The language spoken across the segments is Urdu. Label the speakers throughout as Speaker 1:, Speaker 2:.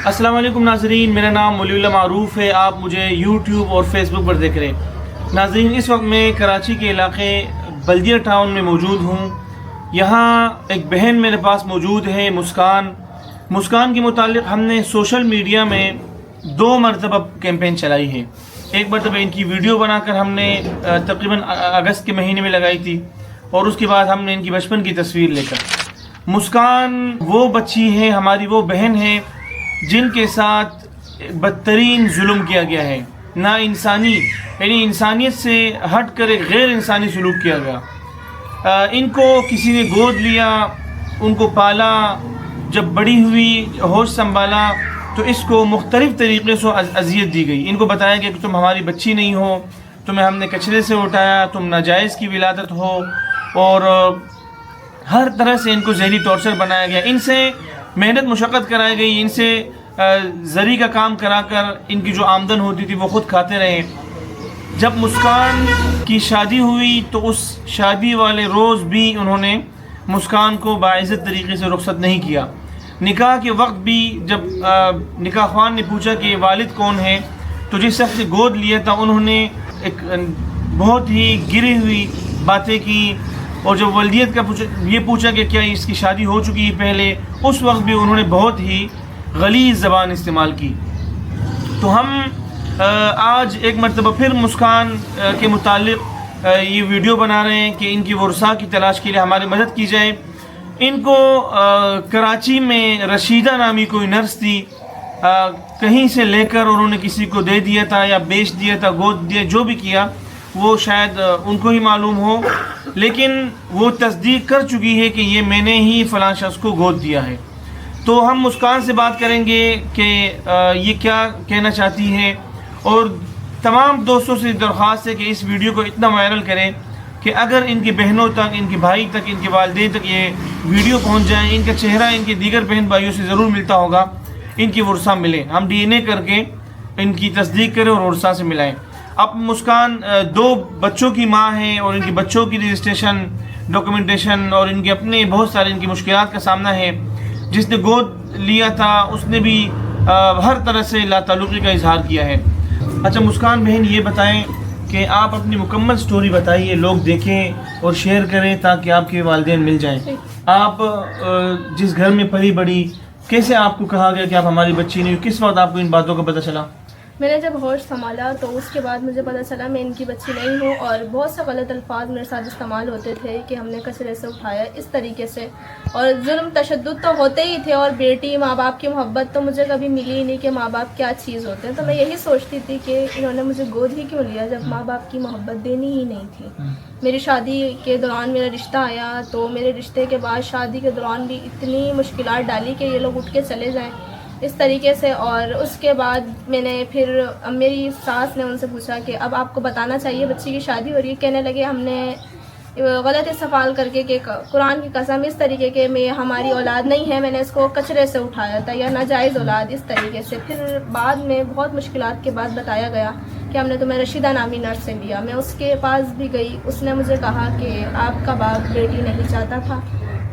Speaker 1: السلام علیکم ناظرین، میرا نام ولی اللہ معروف ہے. آپ مجھے یوٹیوب اور فیس بک پر دیکھ رہے ہیں. ناظرین، اس وقت میں کراچی کے علاقے بلدیہ ٹاؤن میں موجود ہوں. یہاں ایک بہن میرے پاس موجود ہے، مسکان کے متعلق ہم نے سوشل میڈیا میں 2 مرتبہ کیمپین چلائی ہے. ایک مرتبہ ان کی ویڈیو بنا کر ہم نے تقریباً اگست کے مہینے میں لگائی تھی، اور اس کے بعد ہم نے ان کی بچپن کی تصویر لے کر. مسکان وہ بچی ہے، ہماری وہ بہن ہے جن کے ساتھ بدترین ظلم کیا گیا ہے. نا انسانی، یعنی انسانیت سے ہٹ کر ایک غیر انسانی سلوک کیا گیا. ان کو کسی نے گود لیا، ان کو پالا، جب بڑی ہوئی، ہوش سنبھالا تو اس کو مختلف طریقے سے اذیت دی گئی. ان کو بتایا گیا کہ تم ہماری بچی نہیں ہو، تمہیں ہم نے کچرے سے اٹھایا، تم ناجائز کی ولادت ہو، اور ہر طرح سے ان کو ذہنی ٹارچر بنایا گیا. ان سے محنت مشقت کرائی گئی، ان سے زری کا کام کرا کر ان کی جو آمدن ہوتی تھی وہ خود کھاتے رہے. جب مسکان کی شادی ہوئی تو اس شادی والے روز بھی انہوں نے مسکان کو باعزت طریقے سے رخصت نہیں کیا. نکاح کے وقت بھی جب نکاح خوان نے پوچھا کہ والد کون ہے، تو جس شخص سے گود لیا تھا انہوں نے ایک بہت ہی گری ہوئی باتیں کی. اور جب والدیت کا یہ پوچھا کہ کیا اس کی شادی ہو چکی ہے پہلے، اس وقت بھی انہوں نے بہت ہی غلیظ زبان استعمال کی. تو ہم آج ایک مرتبہ پھر مسکان کے متعلق یہ ویڈیو بنا رہے ہیں کہ ان کی ورثاء کی تلاش کے لیے ہماری مدد کی جائے. ان کو کراچی میں رشیدہ نامی کوئی نرس تھی، کہیں سے لے کر انہوں نے کسی کو دے دیا تھا یا بیچ دیا تھا، گود دیا، جو بھی کیا وہ شاید ان کو ہی معلوم ہو، لیکن وہ تصدیق کر چکی ہے کہ یہ میں نے ہی فلاں شخص کو گود دیا ہے. تو ہم مسکان سے بات کریں گے کہ یہ کیا کہنا چاہتی ہے، اور تمام دوستوں سے درخواست ہے کہ اس ویڈیو کو اتنا وائرل کریں کہ اگر ان کی بہنوں تک، ان کے بھائی تک، ان کے والدین تک یہ ویڈیو پہنچ جائیں، ان کا چہرہ ان کے دیگر بہن بھائیوں سے ضرور ملتا ہوگا، ان کی ورثہ ملے، ہم ڈی این اے کر کے ان کی تصدیق کریں اور ورثہ سے ملائیں. اب مسکان 2 بچوں کی ماں ہیں، اور ان کی بچوں کی رجسٹریشن، ڈاکومنٹیشن اور ان کے اپنے بہت سارے ان کی مشکلات کا سامنا ہے. جس نے گود لیا تھا اس نے بھی ہر طرح سے لا تعلقی کا اظہار کیا ہے. اچھا مسکان بہن، یہ بتائیں کہ آپ اپنی مکمل سٹوری بتائیے، لوگ دیکھیں اور شیئر کریں تاکہ آپ کے والدین مل جائیں. آپ جس گھر میں پلی بڑی، کیسے آپ کو کہا گیا کہ آپ ہماری بچی نہیں ہو؟ کس وقت آپ کو ان باتوں کا پتہ چلا؟
Speaker 2: میں نے جب ہوش سنبھالا تو اس کے بعد مجھے پتہ چلا میں ان کی بچی نہیں ہوں، اور بہت سے غلط الفاظ میرے ساتھ استعمال ہوتے تھے کہ ہم نے کچرے سے اٹھایا اس طریقے سے، اور ظلم تشدد تو ہوتے ہی تھے. اور بیٹی، ماں باپ کی محبت تو مجھے کبھی ملی ہی نہیں کہ ماں باپ کیا چیز ہوتے ہیں. تو میں یہی سوچتی تھی کہ انہوں نے مجھے گود ہی کیوں لیا جب ماں باپ کی محبت دینی ہی نہیں تھی. میری شادی کے دوران میرا رشتہ آیا، تو میرے رشتے کے بعد شادی کے دوران بھی اتنی مشکلات ڈالی کہ یہ لوگ اٹھ کے چلے جائیں اس طریقے سے. اور اس کے بعد میں نے پھر میری ساس نے ان سے پوچھا کہ اب آپ کو بتانا چاہیے بچی کی شادی ہو رہی ہے. کہنے لگے ہم نے غلط استعمال کر کے کہ قرآن کی قسم اس طریقے کے میں ہماری اولاد نہیں ہے، میں نے اس کو کچرے سے اٹھایا تھا، یا ناجائز اولاد اس طریقے سے. پھر بعد میں بہت مشکلات کے بعد بتایا گیا کہ ہم نے تمہیں رشیدہ نامی نرس سے لیا. میں اس کے پاس بھی گئی، اس نے مجھے کہا کہ آپ کا باپ بیٹی نہیں چاہتا تھا،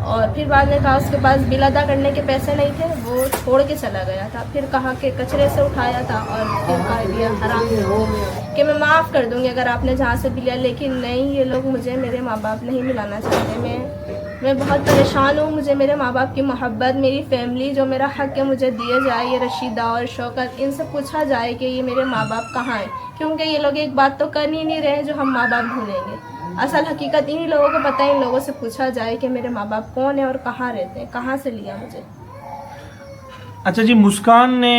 Speaker 2: اور پھر بعد میں کہا اس کے پاس بل ادا کرنے کے پیسے نہیں تھے، وہ چھوڑ کے چلا گیا تھا. پھر کہا کہ کچرے سے اٹھایا تھا، اور پھر کہا دیا حرام کہ میں معاف کر دوں گی اگر آپ نے جہاں سے بھی لیا. لیکن نہیں، یہ لوگ مجھے میرے ماں باپ نہیں ملانا چاہتے. میں بہت پریشان ہوں. مجھے میرے ماں باپ کی محبت، میری فیملی، جو میرا حق ہے مجھے دیے جائے. یہ رشیدہ اور شوکت، ان سے پوچھا جائے کہ یہ میرے ماں باپ کہاں ہیں، کیونکہ یہ لوگ ایک بات تو کر ہی نہیں رہے جو ہم ماں باپ بھولیں گے. اصل حقیقت انہی لوگوں کو پتہ ہے. ان لوگوں سے پوچھا جائے کہ میرے ماں باپ کون ہیں اور کہاں رہتے ہیں، کہاں سے لیا مجھے.
Speaker 1: اچھا جی، مسکان نے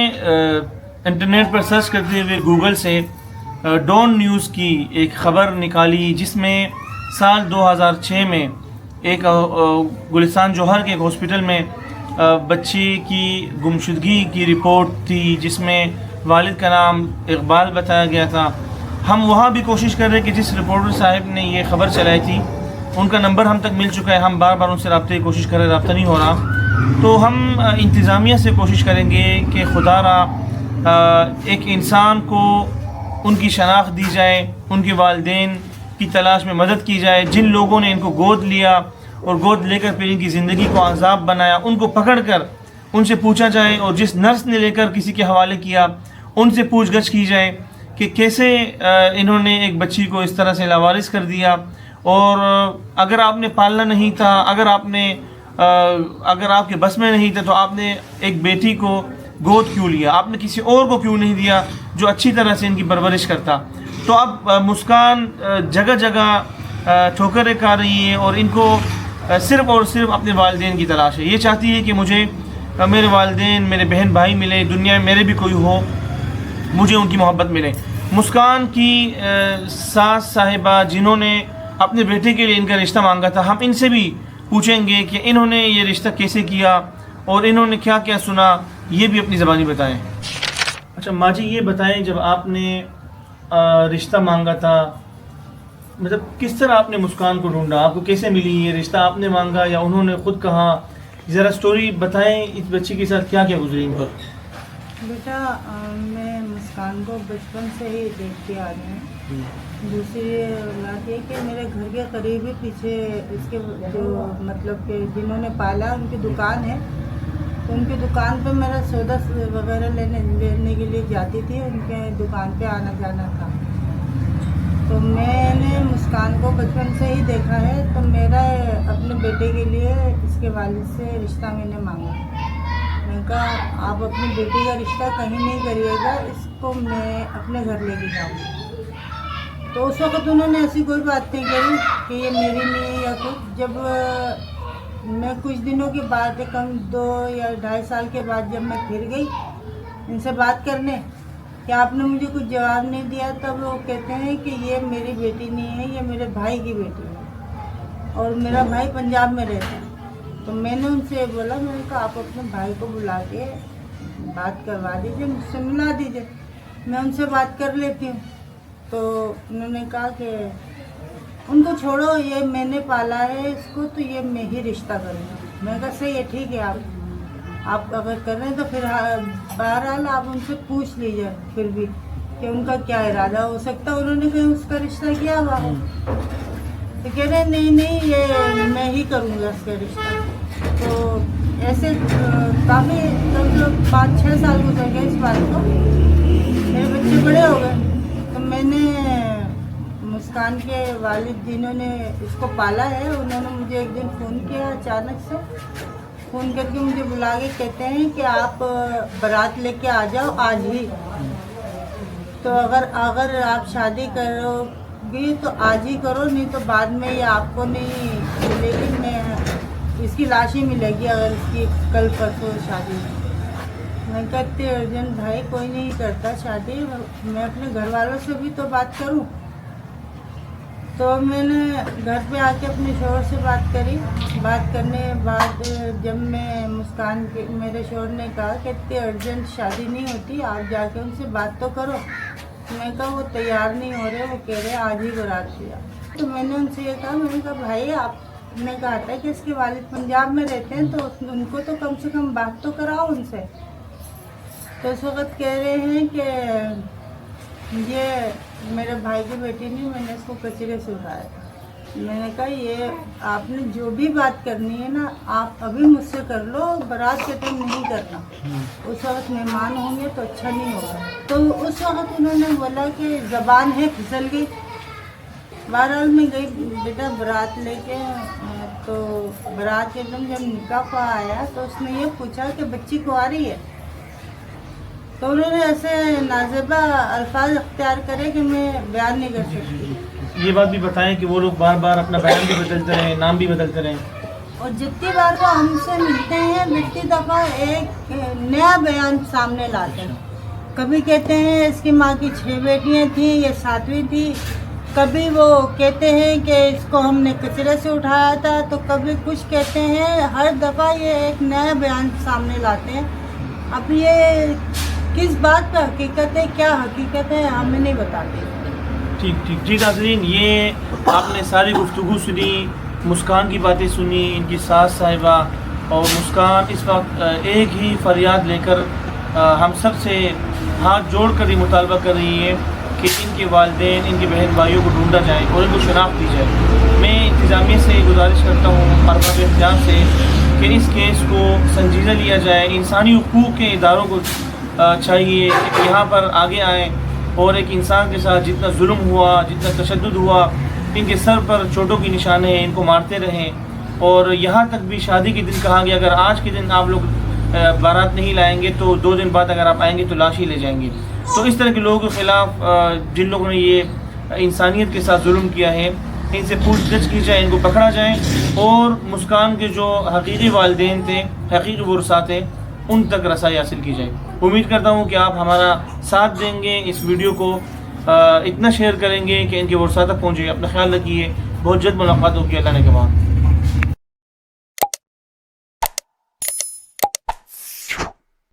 Speaker 1: انٹرنیٹ پر سرچ کرتے ہوئے گوگل سے ڈون نیوز کی ایک خبر نکالی، جس میں سال 2006 میں ایک گلستان جوہر کے ایک ہاسپٹل میں بچی کی گمشدگی کی رپورٹ تھی، جس میں والد کا نام اقبال بتایا گیا تھا. ہم وہاں بھی کوشش کر رہے ہیں کہ جس رپورٹر صاحب نے یہ خبر چلائی تھی ان کا نمبر ہم تک مل چکا ہے، ہم بار بار ان سے رابطے کی کوشش کر رہے ہیں، رابطہ نہیں ہو رہا. تو ہم انتظامیہ سے کوشش کریں گے کہ خدا را ایک انسان کو ان کی شناخت دی جائے، ان کے والدین کی تلاش میں مدد کی جائے. جن لوگوں نے ان کو گود لیا اور گود لے کر پھر ان کی زندگی کو عذاب بنایا، ان کو پکڑ کر ان سے پوچھا جائے, اور جس نرس نے لے کر کسی کے حوالے کیا ان سے پوچھ گچھ کی جائے کہ کیسے انہوں نے ایک بچی کو اس طرح سے لاوارث کر دیا, اور اگر آپ نے پالنا نہیں تھا, اگر آپ کے بس میں نہیں تھا تو آپ نے ایک بیٹی کو گود کیوں لیا, آپ نے کسی اور کو کیوں نہیں دیا جو اچھی طرح سے ان کی پرورش کرتا. تو اب مسکان جگہ جگہ ٹھوکریں کھا رہی ہے, اور ان کو صرف اور صرف اپنے والدین کی تلاش ہے. یہ چاہتی ہے کہ مجھے میرے والدین, میرے بہن بھائی ملے, دنیا میں میرے بھی کوئی ہو, مجھے ان کی محبت ملے. مسکان کی ساس صاحبہ جنہوں نے اپنے بیٹے کے لیے ان کا رشتہ مانگا تھا, ہم ان سے بھی پوچھیں گے کہ انہوں نے یہ رشتہ کیسے کیا اور انہوں نے کیا کیا سنا, یہ بھی اپنی زبانی بتائیں. اچھا ماں جی, یہ بتائیں جب آپ نے رشتہ مانگا تھا, مطلب کس طرح آپ نے مسکان کو ڈھونڈا, آپ کو کیسے ملی یہ رشتہ, آپ نے مانگا یا انہوں نے خود کہا؟ ذرا سٹوری بتائیں اس بچی کے ساتھ کیا کیا گزری ان پر.
Speaker 3: بیٹا میں مسکان کو بچپن سے ہی دیکھتی آ رہی ہوں. دوسری بات یہ کہ میرے گھر کے قریب ہی پیچھے اس کے جو مطلب کہ جنہوں نے پالا ان کی دکان ہے, تو ان کی دکان پہ میرا سودا وغیرہ لینے کے لیے جاتی تھی, ان کے دکان پہ آنا جانا تھا. تو میں نے مسکان کو بچپن سے ہی دیکھا ہے, تو میرا اپنے بیٹے کے لیے اس کے والد سے رشتہ میں نے مانگا. میں نے کہا آپ اپنی بیٹی کا رشتہ کہیں نہیں کریے گا, اس کو میں اپنے گھر لے کے جاؤں گا. تو اس وقت انہوں نے ایسی کوئی بات نہیں کری کہ یہ میری نہیں یا کچھ. جب میں کچھ دنوں کے بعد, کم 2 یا 2.5 سال کے بعد جب میں پھر گئی ان سے بات کرنے کہ آپ نے مجھے کچھ جواب نہیں دیا, تب وہ کہتے ہیں کہ یہ میری بیٹی نہیں ہے, یہ میرے بھائی کی بیٹی ہے, اور میرا بھائی پنجاب میں رہتا ہے. تو میں نے ان سے بولا, میں نے کہا آپ اپنے بھائی کو بلا کے بات کروا دیجیے, مجھ سے ملا دیجیے, میں ان سے بات کر لیتی ہوں. تو انہوں نے کہا کہ ان کو چھوڑو, یہ میں نے پالا ہے اس کو, تو یہ میں ہی رشتہ کروں گا. میں نے کہا صحیح ہے, ٹھیک ہے, آپ اگر کر رہے ہیں تو پھر بہرحال آپ ان سے پوچھ لیجیے پھر بھی کہ ان کا کیا ارادہ, ہو سکتا ہے انہوں نے کہیں اس کا رشتہ کیا ہوا ہو. تو کہہ رہے نہیں یہ میں ہی کروں گا اس کا رشتہ. تو ایسے کافی 5-6 سال گزر گئے اس بات کو, میرے بچے بڑے ہو گئے. تو میں نے مسکان کے والد جنہوں نے اس کو پالا ہے, انہوں نے مجھے ایک دن فون کیا, اچانک سے فون کر کے مجھے بلا کے کہتے ہیں کہ آپ بارات لے کے آ جاؤ آج ہی. تو اگر آپ شادی کرو گی تو آج ہی کرو, نہیں تو بعد میں یہ آپ کو نہیں ملے گی, میں اس کی لاش ہی ملے گی اگر اس کی کل پرسوں شادی. میں کہتی ارجنٹ بھائی کوئی نہیں کرتا شادی, میں اپنے گھر والوں سے بھی تو بات کروں. تو میں نے گھر پہ آ کے اپنے شوہر سے بات کری. بات کرنے کے بعد جب میں مسکان کے, میرے شوہر نے کہا کہ اتنی ارجنٹ شادی نہیں ہوتی, آپ جا کے ان سے بات تو کرو. میں کہا وہ تیار نہیں ہو رہے, وہ کہہ رہے آج ہی بارات لیا. تو میں نے ان سے یہ کہا, میں نے کہا بھائی آپ نے کہا تھا کہ اس کے والد پنجاب میں رہتے ہیں, تو ان کو تو کم سے کم بات تو کراؤ ان سے. تو اس وقت کہہ رہے ہیں کہ یہ میرے بھائی کی بیٹی نہیں, میں نے اس کو کچرے سے اٹھایا تھا. میں نے کہا یہ آپ نے جو بھی بات کرنی ہے نا آپ ابھی مجھ سے کر لو, بارات کے ٹائم نہیں کرنا, اس وقت مہمان ہوں گے تو اچھا نہیں ہوگا. تو اس وقت انہوں نے بولا کہ زبان ہے پھسل گئی. بہرحال میں گئی بیٹا بارات لے کے. تو بارات کے دن جب نکاح پہ آیا تو اس نے یہ پوچھا کہ بچی کنواری ہے. تو انہوں نے ایسے نازیبہ الفاظ اختیار کرے کہ میں بیان نہیں کر سکتی.
Speaker 1: یہ بات بھی بتائیں کہ وہ لوگ بار بار اپنا بیان بھی بدلتے رہے, نام بھی بدلتے رہے,
Speaker 3: اور جتنی بار وہ ہم سے ملتے ہیں اتنی دفعہ ایک نیا بیان سامنے لاتے ہیں. کبھی کہتے ہیں اس کی ماں کی 6 بیٹیاں تھیں, یہ 7ویں تھی. کبھی وہ کہتے ہیں کہ اس کو ہم نے کچرے سے اٹھایا تھا, تو کبھی کچھ کہتے ہیں. ہر دفعہ یہ ایک نیا بیان سامنے لاتے ہیں. اب یہ کس بات پہ حقیقت ہے, کیا حقیقت ہے, ہمیں نہیں بتاتے.
Speaker 1: ٹھیک. جی ناظرین, یہ آپ نے ساری گفتگو سنی, مسکان کی باتیں سنی, ان کی ساس صاحبہ, اور مسکان اس وقت ایک ہی فریاد لے کر ہم سب سے ہاتھ جوڑ کر یہ مطالبہ کر رہی ہے کہ ان کے والدین, ان کے بہن بھائیوں کو ڈھونڈا جائے اور ان کو شناخت دی جائے. میں انتظامیہ سے گزارش کرتا ہوں, ارباب احتیاط سے کہ اس کیس کو سنجیدہ لیا جائے. انسانی حقوق کے اداروں کو چاہیے کہ یہاں پر آگے آئیں اور ایک انسان کے ساتھ جتنا ظلم ہوا, جتنا تشدد ہوا, ان کے سر پر چوٹوں کی نشانیں ہیں, ان کو مارتے رہیں. اور یہاں تک بھی شادی کے دن کہا گیا اگر آج کے دن آپ لوگ بارات نہیں لائیں گے تو 2 دن بعد اگر آپ آئیں گے تو لاش ہی لے جائیں گے. تو اس طرح کے لوگوں کے خلاف جن لوگوں نے یہ انسانیت کے ساتھ ظلم کیا ہے, ان سے پوچھ گچھ کی جائے, ان کو پکڑا جائے, اور مسکان کے جو حقیقی والدین تھے, حقیقی ورثاء تھے, ان تک رسائی حاصل کی جائے. امید کرتا ہوں کہ آپ ہمارا ساتھ دیں گے, اس ویڈیو کو اتنا شیئر کریں گے کہ ان کے ورثاء تک پہنچے. اپنا خیال رکھیے, بہت جلد ملاقات ہوگی اللہ نے کے بعد.